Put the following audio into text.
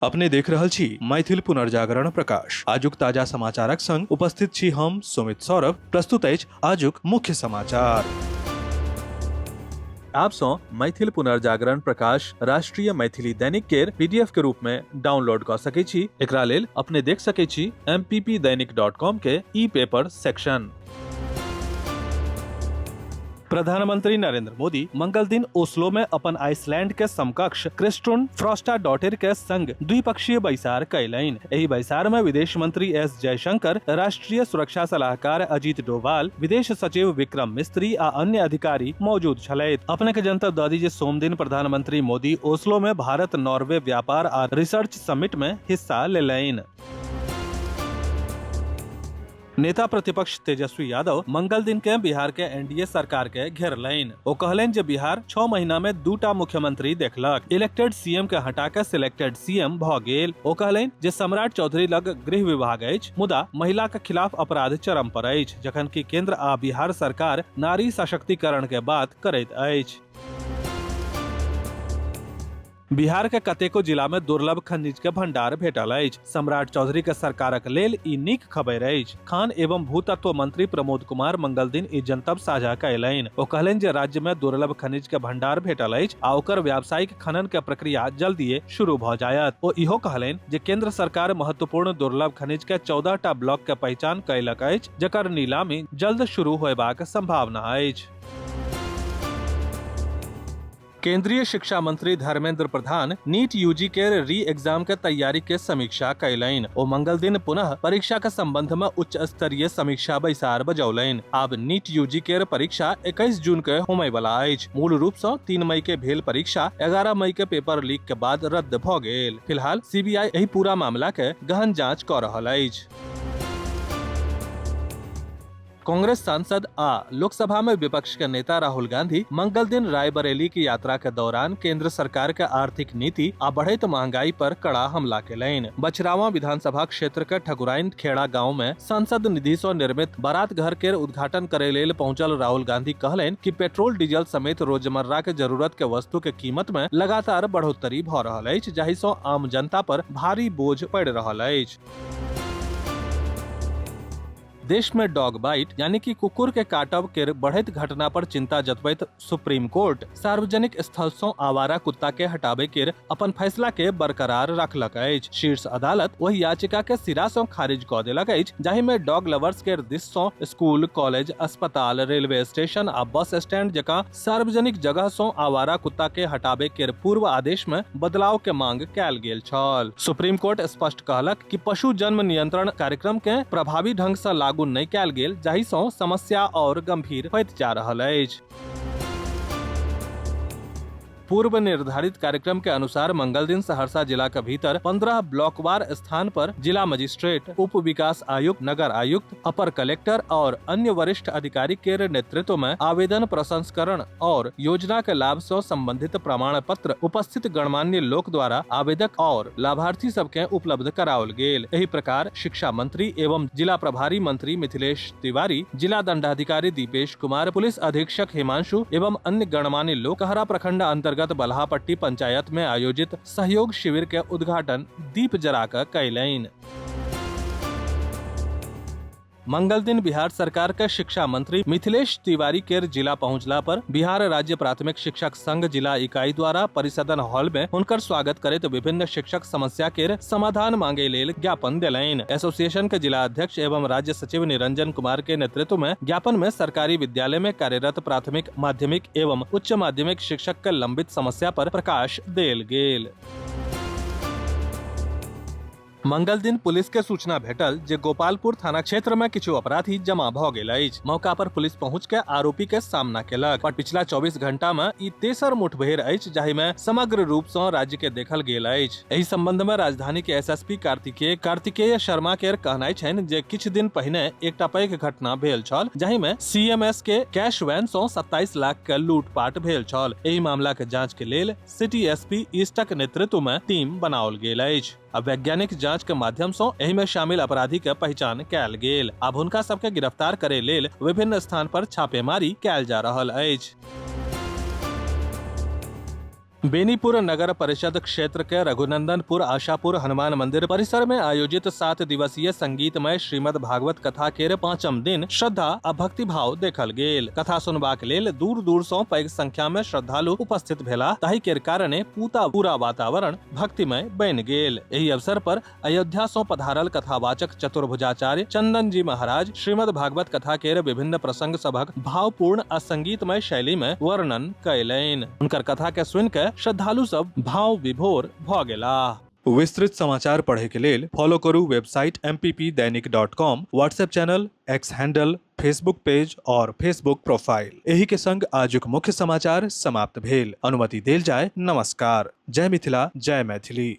अपने देख रहल छी मैथिल पुनर्जागरण प्रकाश। आजुक ताजा समाचारक संग उपस्थित छी हम सुमित सौरभ। प्रस्तुत अछि आजुक मुख्य समाचार। आप सो मैथिल पुनर्जागरण प्रकाश राष्ट्रीय मैथिली दैनिक केर पीडीएफ के रूप में डाउनलोड कर सकै छी। एकरा लेल अपने देख सकै छी mppdainik.com के ई पेपर सेक्शन। प्रधानमंत्री नरेंद्र मोदी मंगल दिन ओस्लो में अपन आइसलैंड के समकक्ष क्रिस्टुन फ्रॉस्टाडोटिर के संग द्विपक्षीय बैसार कयलनि। एहि बैसार में विदेश मंत्री एस जयशंकर, राष्ट्रीय सुरक्षा सलाहकार अजीत डोभाल, विदेश सचिव विक्रम मिस्त्री आ अन्य अधिकारी मौजूद छलथि। अपने के जनतब दऽ दी जे सोम दिन प्रधानमंत्री मोदी ओस्लो में भारत नॉर्वे व्यापार आ रिसर्च समिट में हिस्सा लेलनि। नेता प्रतिपक्ष तेजस्वी यादव मंगल दिन के बिहार के एनडीए सरकार के घेरलनि। ओ कहलनि जे बिहार 6 महीना में 2टा मुख्यमंत्री देखलक, इलेक्टेड सीएम के हटा के सिलेक्टेड सीएम भऽ गेल। ओ कहलनि जे सम्राट चौधरी लग गृह विभाग अछि, मुदा महिला के खिलाफ अपराध चरम पर अछि, जखन कि केंद्र आ बिहार सरकार नारी सशक्तिकरण के बात करैत अछि। बिहार के कतेको जिला में दुर्लभ खनिज के भंडार भेटल अछि। सम्राट चौधरी के सरकारक लेल ई नीक खबर अछि। खान एवं भूतत्व मंत्री प्रमोद कुमार मंगल दिन ई जनतब साझा कयलनि। ओ कहलनि जे राज्य में दुर्लभ खनिज के भंडार भेटल अछि आ ओकर व्यावसायिक खनन के प्रक्रिया जल्दीए शुरू भऽ जायत। ओ इहो कहलनि जे केंद्र सरकार महत्वपूर्ण दुर्लभ खनिज के 14टा ब्लॉक के पहचान कयलक अछि, जकर नीलामी जल्द शुरू होयबाक संभावना अछि। केंद्रीय शिक्षा मंत्री धर्मेंद्र प्रधान नीट यूजी के री एग्जाम के तैयारी के समीक्षा कयलनि। ओ मंगल दिन पुनः परीक्षा के संबंध में उच्च स्तरीय समीक्षा बैसार बजौलनि। आब नीट यूजी के परीक्षा 21 जून के होमय वाला अछि। मूल रूप से 3 मई के भेल परीक्षा 11 मई के पेपर लीक के बाद रद्द भऽ गेल। फिलहाल सीबीआई एहि पूरा मामला के गहन जांच कऽ रहल अछि। कांग्रेस सांसद आ लोकसभा में विपक्ष के नेता राहुल गांधी मंगल दिन रायबरेली की यात्रा के दौरान केंद्र सरकार के आर्थिक नीति आ बढ़ैत महंगाई पर कड़ा हमला केलनि। बछरावा विधानसभा क्षेत्र के ठकुराइन खेड़ा गांव में सांसद निधि से निर्मित बारात घर के उद्घाटन करे लेल पहुंचल राहुल गांधी कहलनि कि पेट्रोल डीजल समेत रोजमर्रा के जरूरत के वस्तु के कीमत में लगातार बढ़ोतरी भऽ रहल अछि, जाहि से आम जनता पर भारी बोझ पड़ि रहल अछि। देश में डॉग बाइट यानी कि कुकुर के काटब के बढ़ैत घटना पर चिंता जतबैत सुप्रीम कोर्ट सार्वजनिक स्थल से आवारा कुत्ता के हटाबे के अपन फैसला के बरकरार रखलक अछि। शीर्ष अदालत वही याचिका के सिरा से खारिज कऽ देलक अछि, जाहि में डॉग लवर्स के दिस से स्कूल, कॉलेज, अस्पताल, रेलवे स्टेशन आ बस स्टैंड जकां सार्वजनिक जगह से आवारा कुत्ता के हटाबे के पूर्व आदेश में बदलाव के मांग कयल गेल छल। सुप्रीम कोर्ट स्पष्ट कहलक कि पशु जन्म नियंत्रण कार्यक्रम के प्रभावी ढंग से लागू नहीं कयल गेल, जाहि से समस्या और गंभीर होइत जा रहल अछि। पूर्व निर्धारित कार्यक्रम के अनुसार मंगल दिन सहरसा जिला के भीतर 15 ब्लॉकवार स्थान पर जिला मजिस्ट्रेट, उप विकास आयुक्त, नगर आयुक्त, अपर कलेक्टर और अन्य वरिष्ठ अधिकारी के नेतृत्व में आवेदन प्रसंस्करण और योजना के लाभ से संबंधित प्रमाण पत्र उपस्थित गणमान्य लोक द्वारा आवेदक और लाभार्थी सबके उपलब्ध कराओल गेल। एही प्रकार शिक्षा मंत्री एवं जिला प्रभारी मंत्री मिथिलेश तिवारी, जिला दंडाधिकारी दीपेश कुमार, पुलिस अधीक्षक हिमांशु एवं अन्य गणमान्य लोग कहरा प्रखंड अंतर्गत बल्हापट्टी पंचायत में आयोजित सहयोग शिविर के उद्घाटन दीप जराकर कयलनि। मंगल दिन बिहार सरकार के शिक्षा मंत्री मिथिलेश तिवारी के जिला पहुंचला पर बिहार राज्य प्राथमिक शिक्षक संघ जिला इकाई द्वारा परिसदन हॉल में हुनकर स्वागत करैत विभिन्न शिक्षक समस्या के समाधान मांगे लेल ज्ञापन देलनि। एसोसिएशन के जिला अध्यक्ष एवं राज्य सचिव निरंजन कुमार के नेतृत्व में ज्ञापन में सरकारी विद्यालय में कार्यरत प्राथमिक, माध्यमिक एवं उच्च माध्यमिक शिक्षक के लंबित समस्या पर प्रकाश देल गेल। मंगल दिन पुलिस के सूचना भेटल जे गोपालपुर थाना क्षेत्र में किछु अपराधी जमा भऽ गेल अछि। मौका पर पुलिस पहुंच के आरोपी के सामना केलक। पर पिछला 24 घंटा में ई तेसर मुठभेड़ अछि, जाहि में समग्र रूप से राज्य के देखल गेल अछि। एहि संबंध में राजधानी के एसएसपी कार्तिकेय शर्मा के कहनाइ छनि जे किछु दिन पहिने एकटा पैघ घटना भेल छल, जाहि में सीएमएस के कैश वैन से 27 लाख के लूटपाट भेल छल। एहि मामला के जांच के लेल सिटी एसपी ईस्टक नेतृत्व में टीम बनाओल गेल अछि। अब वैज्ञानिक जांच के माध्यम से एहि में शामिल अपराधी के पहचान कयल गेल। अब हुनका सबके गिरफ्तार करे लेल विभिन्न स्थान पर छापेमारी कयल जा रहल अछि। बेनीपुर नगर परिषद क्षेत्र के रघुनंदनपुर आशापुर हनुमान मंदिर परिसर में आयोजित 7 दिवसीय संगीतमय श्रीमद् भागवत कथा के 5म दिन श्रद्धा आ भक्ति भाव देखल गेल। कथा सुनबाक लेल दूर दूर सँ पैघ संख्या में श्रद्धालु उपस्थित भेला, ताहि के कारणे पूरा वातावरण भक्तिमय बनि गेल। एहि अवसर पर अयोध्या सँ पधारल कथावाचक चतुर्भुजाचार्य चंदन जी महाराज श्रीमद् भागवत कथा के विभिन्न प्रसंग सभक भावपूर्ण आ संगीतमय शैली में वर्णन कयलनि। हुनकर कथा के सुनि के श्रद्धालु सब भाव विभोर भ गेला। विस्तृत समाचार पढ़े के लेल फॉलो करू website mppdainik.com, WhatsApp channel, x handle, Facebook page और फेसबुक प्रोफाइल। एही के संग आजुक मुख्य समाचार समाप्त भेल। अनुमति देल जाय। नमस्कार। जय मिथिला, जय मैथिली।